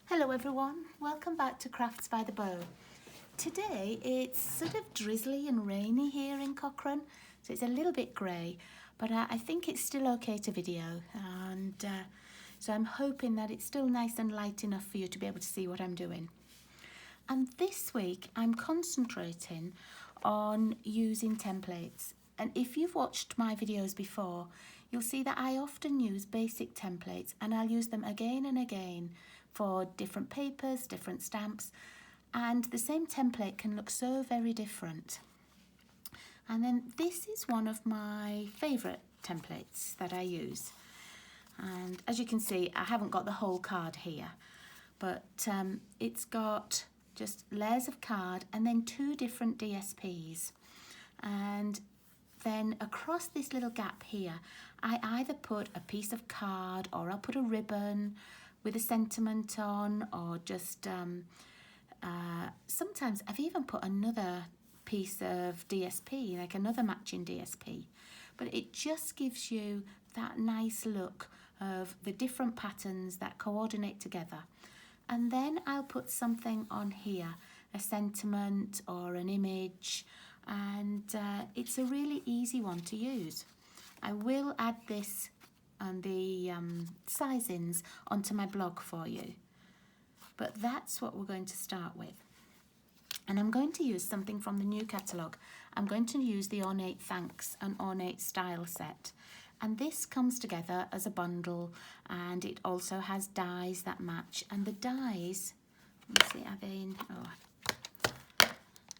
Hello everyone, welcome back to Crafts by the Bow. Today it's sort of drizzly and rainy here in Cochrane, so it's a little bit grey, but I think it's still okay to video, and so I'm hoping that it's still nice and light enough for you to be able to see what I'm doing. And this week I'm concentrating on using templates, and if you've watched my videos before, you'll see that I often use basic templates, and I'll use them again and again for different papers, different stamps, and the same template can look so very different. And then this is one of my favourite templates that I use, and as you can see I haven't got the whole card here, but it's got just layers of card and then two different DSPs, and then across this little gap here I either put a piece of card or I'll put a ribbon with a sentiment on, or just sometimes I've even put another piece of DSP, like another matching DSP, but it just gives you that nice look of the different patterns that coordinate together. And then I'll put something on here, a sentiment or an image, and it's a really easy one to use. I will add this and the sizings onto my blog for you, but that's what we're going to start with. And I'm going to use something from the new catalogue. I'm going to use the Ornate Thanks and Ornate Style set, and this comes together as a bundle, and it also has dies that match. And the dies, let me see, are they in? Oh,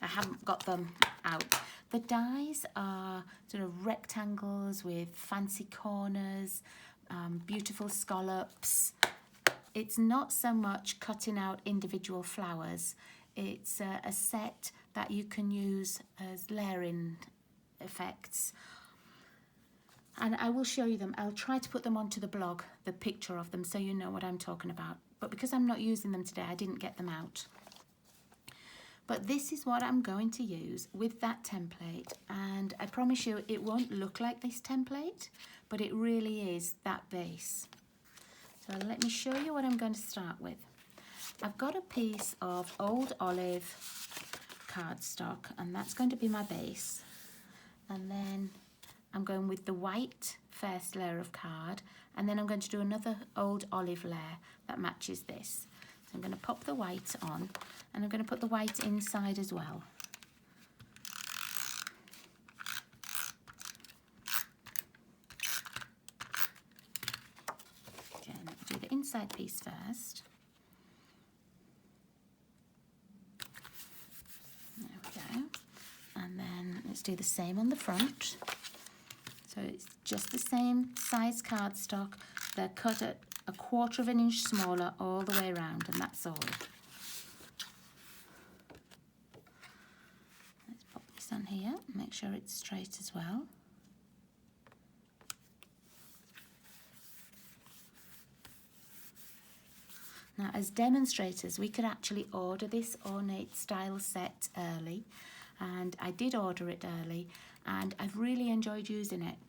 I haven't got them out. The dies are sort of rectangles with fancy corners, beautiful scallops. It's not so much cutting out individual flowers. It's a set that you can use as layering effects. And I will show you them. I'll try to put them onto the blog, the picture of them, so you know what I'm talking about. But because I'm not using them today, I didn't get them out. But this is what I'm going to use with that template, and I promise you it won't look like this template, but it really is that base. So let me show you what I'm going to start with. I've got a piece of old olive cardstock, and that's going to be my base. And then I'm going with the white first layer of card, and then I'm going to do another old olive layer that matches this. So I'm going to pop the white on, and I'm going to put the white inside as well. Okay, let me do the inside piece first. There we go. And then let's do the same on the front. So it's just the same size cardstock. They're cut at 1/4 of an inch smaller all the way around, and that's all. Let's pop this on here, make sure it's straight as well. Now, as demonstrators, we could actually order this Ornate Style set early, and I did order it early, and I've really enjoyed using it.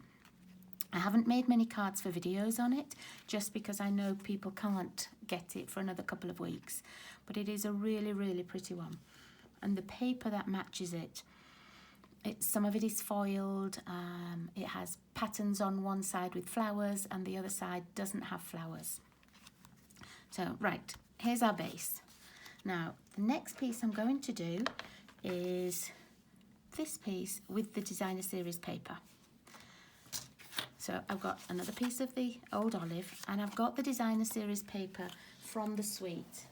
I haven't made many cards for videos on it, just because I know people can't get it for another couple of weeks, but it is a really, really pretty one. And the paper that matches it, some of it is foiled, it has patterns on one side with flowers, and the other side doesn't have flowers. So, right, here's our base. Now, the next piece I'm going to do is this piece with the designer series paper. So I've got another piece of the old olive, and I've got the designer series paper from the suite.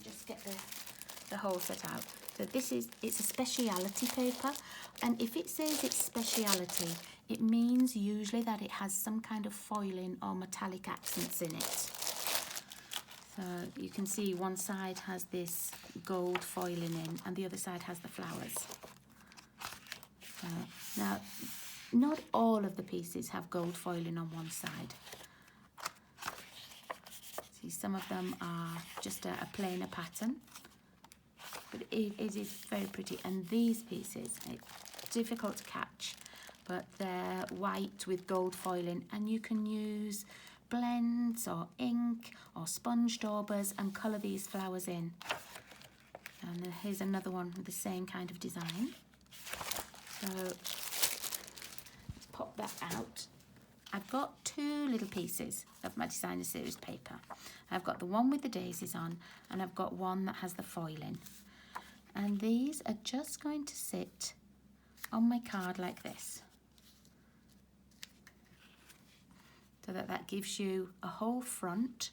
Just get the whole set out. So it's a speciality paper, and if it says it's speciality, it means usually that it has some kind of foiling or metallic accents in it. So you can see one side has this gold foiling in, and the other side has the flowers. Now, not all of the pieces have gold foiling on one side. See, some of them are just a plainer pattern, but it is very pretty. And these pieces, it's difficult to catch, but they're white with gold foiling, and you can use blends or ink ink or sponge daubers and colour these flowers in. And then here's another one with the same kind of design. So let's pop that out. I've got two little pieces of my designer series paper. I've got the one with the daisies on, and I've got one that has the foiling. And these are just going to sit on my card like this. So that gives you a whole front,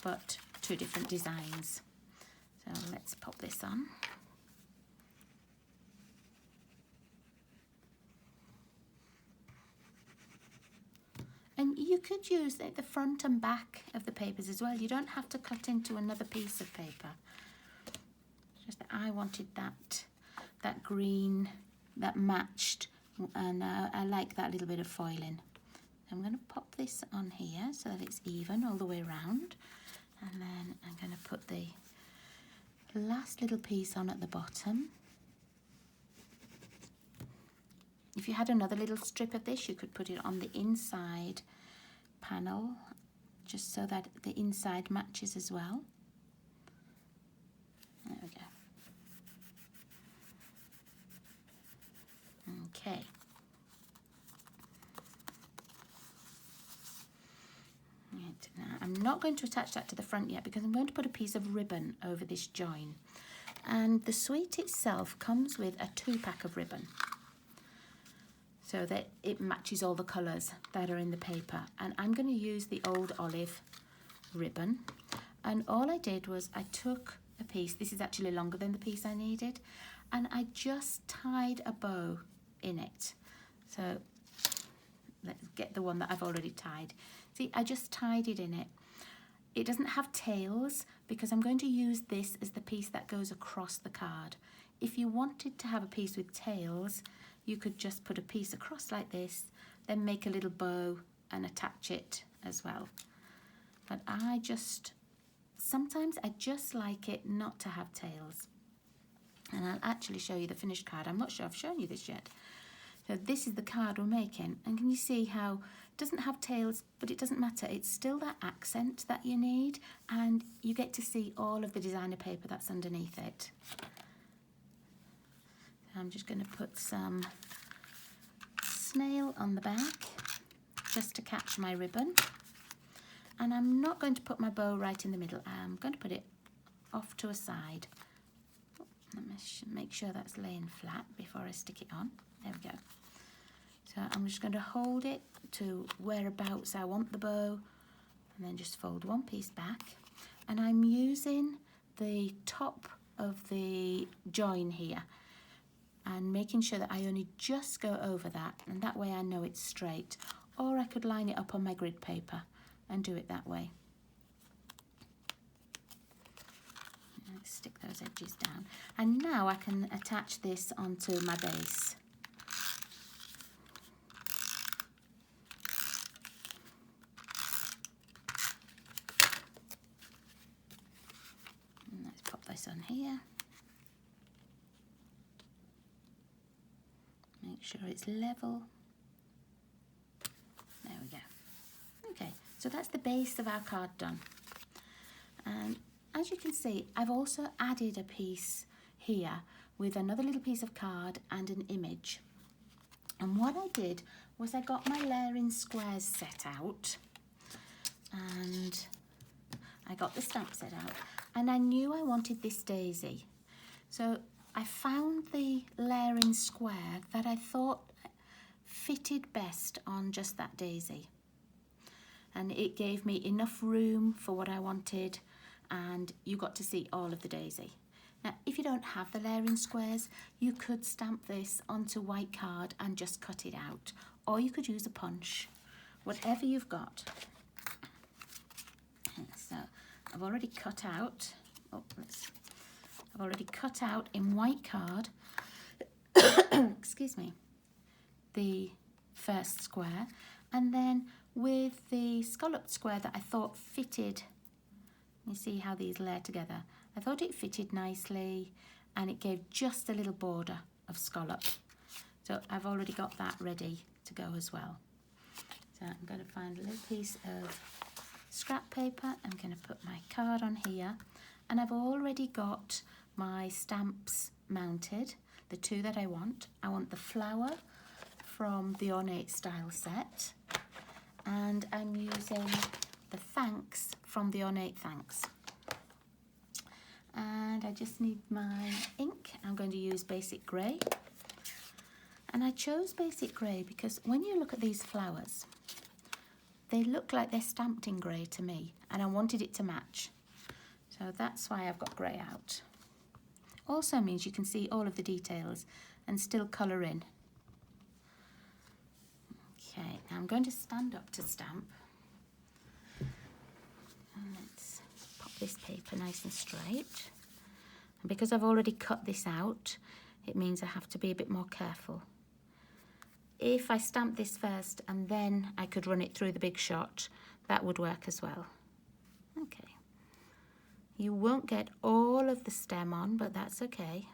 but two different designs. So let's pop this on. And you could use the front and back of the papers as well. You don't have to cut into another piece of paper. Just that I wanted that green that matched, and I like that little bit of foiling. I'm going to pop this on here so that it's even all the way around, and then I'm going to put the last little piece on at the bottom. If you had another little strip of this, you could put it on the inside panel, just so that the inside matches as well. There we go. Okay. Right, now I'm not going to attach that to the front yet because I'm going to put a piece of ribbon over this join. And the suite itself comes with a 2-pack of ribbon, so that it matches all the colours that are in the paper. And I'm going to use the old olive ribbon. And all I did was I took a piece, this is actually longer than the piece I needed, and I just tied a bow in it. So let's get the one that I've already tied. See, I just tied it in it. It doesn't have tails because I'm going to use this as the piece that goes across the card. If you wanted to have a piece with tails, you could just put a piece across like this, then make a little bow and attach it as well. But sometimes I just like it not to have tails. And I'll actually show you the finished card. I'm not sure I've shown you this yet. So this is the card we're making. And can you see how it doesn't have tails, but it doesn't matter. It's still that accent that you need, and you get to see all of the designer paper that's underneath it. I'm just going to put some snail on the back just to catch my ribbon. And I'm not going to put my bow right in the middle. I'm going to put it off to a side. Let me make sure that's laying flat before I stick it on. There we go. So I'm just going to hold it to whereabouts I want the bow, and then just fold one piece back. And I'm using the top of the join here and making sure that I only just go over that, and that way I know it's straight. Or I could line it up on my grid paper and do it that way. Let's stick those edges down. And now I can attach this onto my base. And let's pop this on here. Make sure it's level. There we go. Okay, so that's the base of our card done. And as you can see, I've also added a piece here with another little piece of card and an image. And what I did was I got my layering squares set out, and I got the stamp set out, and I knew I wanted this daisy. So I found the layering square that I thought fitted best on just that daisy. And it gave me enough room for what I wanted, and you got to see all of the daisy. Now, if you don't have the layering squares, you could stamp this onto white card and just cut it out, or you could use a punch, whatever you've got. So I've already cut out, I've already cut out in white card, excuse me, the first square, and then with the scalloped square that I thought fitted, you see how these layer together, I thought it fitted nicely, and it gave just a little border of scallop. So I've already got that ready to go as well. So I'm going to find a little piece of scrap paper. I'm going to put my card on here, and I've already got my stamps mounted, the two that I want. I want the flower from the Ornate Style set, and I'm using the thanks from the Ornate Thanks. And I just need my ink. I'm going to use basic grey. And I chose basic grey because when you look at these flowers, they look like they're stamped in grey to me, and I wanted it to match. So that's why I've got grey out. Also means you can see all of the details and still colour in. Okay, now I'm going to stand up to stamp. And let's pop this paper nice and straight. And because I've already cut this out, it means I have to be a bit more careful. If I stamp this first and then I could run it through the big shot, that would work as well. Okay. You won't get all of the stem on, but that's okay.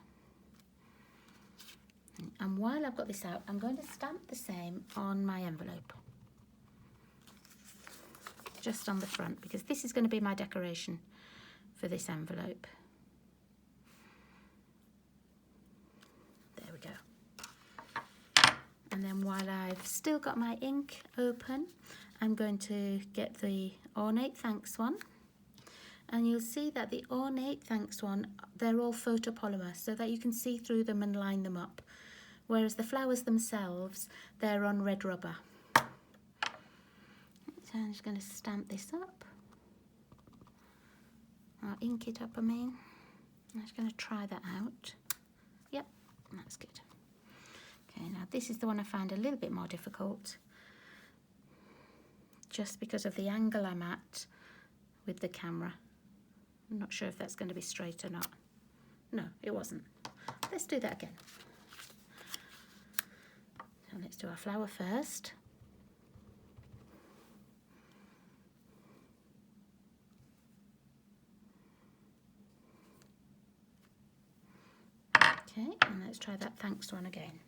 And while I've got this out, I'm going to stamp the same on my envelope. Just on the front, because this is going to be my decoration for this envelope. There we go. And then while I've still got my ink open, I'm going to get the Ornate Thanks one. And you'll see that the Ornate Thanks one, they're all photopolymer, so that you can see through them and line them up. Whereas the flowers themselves, they're on red rubber. So I'm just going to stamp this up. I'll ink it up, I mean. I'm just going to try that out. Yep, that's good. Okay, now this is the one I find a little bit more difficult, just because of the angle I'm at with the camera. I'm not sure if that's going to be straight or not. No, it wasn't. Let's do that again. So let's do our flower first. Okay, and let's try that thanks one again.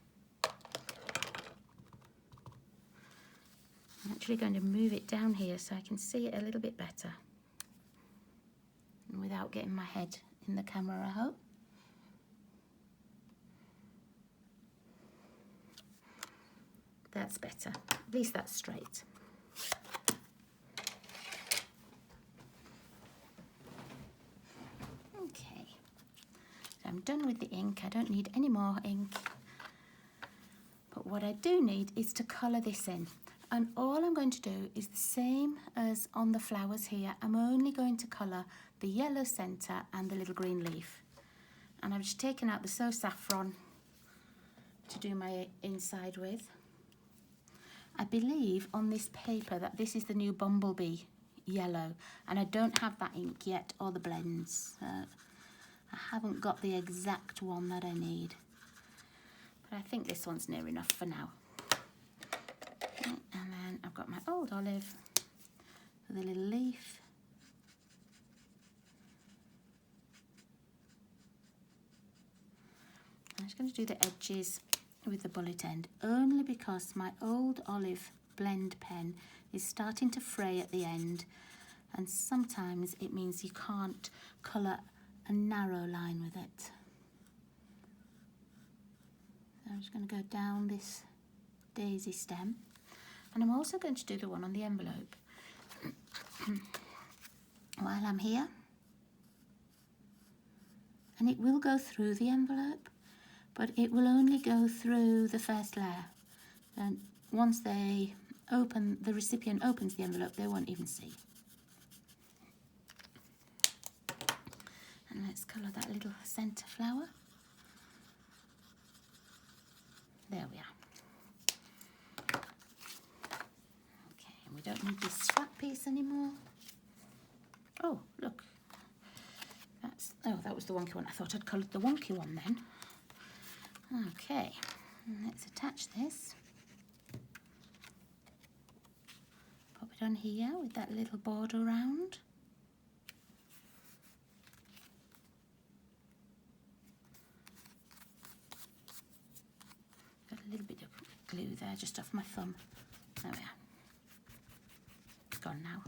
I'm actually going to move it down here so I can see it a little bit better. And without getting my head in the camera, I hope. That's better. At least that's straight. Okay. So I'm done with the ink. I don't need any more ink. But what I do need is to colour this in. And all I'm going to do is the same as on the flowers here. I'm only going to colour the yellow centre and the little green leaf. And I've just taken out the So Saffron to do my inside with. I believe on this paper that this is the new Bumblebee yellow, and I don't have that ink yet or the blends. I haven't got the exact one that I need, but I think this one's near enough for now. Okay, and then I've got my old olive with a little leaf. I'm just going to do the edges with the bullet end, only because my old olive blend pen is starting to fray at the end, and sometimes it means you can't colour a narrow line with it. So I'm just going to go down this daisy stem, and I'm also going to do the one on the envelope. While I'm here, and it will go through the envelope, but it will only go through the first layer. And once they open, the recipient opens the envelope, they won't even see. And let's colour that little centre flower. There we are. Okay, and we don't need this scrap piece anymore. Oh, look. That was the wonky one. I thought I'd coloured the wonky one then. Okay, let's attach this. Pop it on here with that little border round. Got a little bit of glue there just off my thumb. There we are. It's gone now.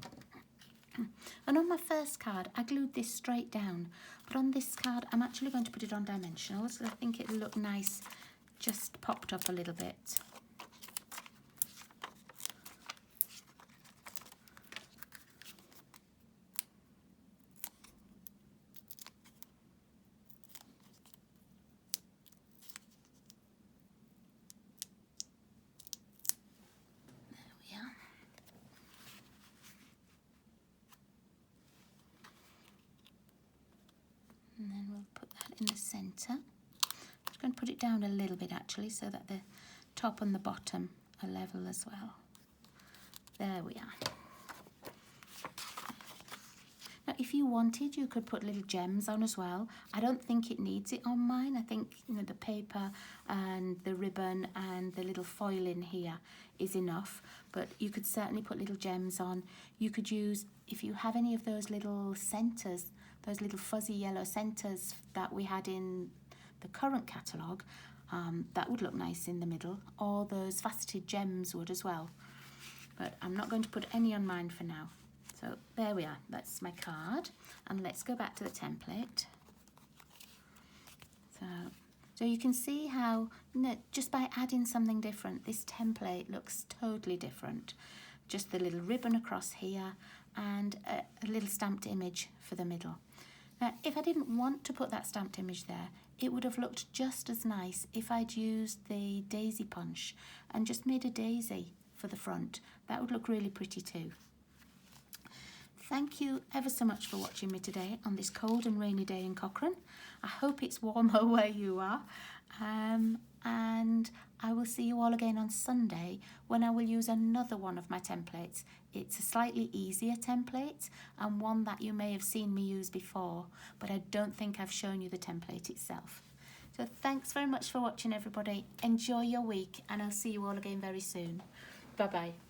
And on my first card, I glued this straight down. But on this card, I'm actually going to put it on dimensional, so I think it'll look nice, just popped up a little bit. And then we'll put that in the centre. I'm just going to put it down a little bit actually, so that the top and the bottom are level as well. There we are. Now if you wanted, you could put little gems on as well. I don't think it needs it on mine. I think, you know, the paper and the ribbon and the little foil in here is enough, but you could certainly put little gems on. You could use, if you have any of those little centres, those little fuzzy yellow centres that we had in the current catalogue, that would look nice in the middle, or those faceted gems would as well. But I'm not going to put any on mine for now. So there we are, that's my card. And let's go back to the template. So you can see how, you know, just by adding something different, this template looks totally different. Just the little ribbon across here and a little stamped image for the middle. Now, if I didn't want to put that stamped image there, it would have looked just as nice if I'd used the daisy punch and just made a daisy for the front. That would look really pretty too. Thank you ever so much for watching me today on this cold and rainy day in Cochrane. I hope it's warmer where you are. And I will see you all again on Sunday when I will use another one of my templates. It's a slightly easier template and one that you may have seen me use before, but I don't think I've shown you the template itself. So thanks very much for watching, everybody. Enjoy your week, and I'll see you all again very soon. Bye-bye.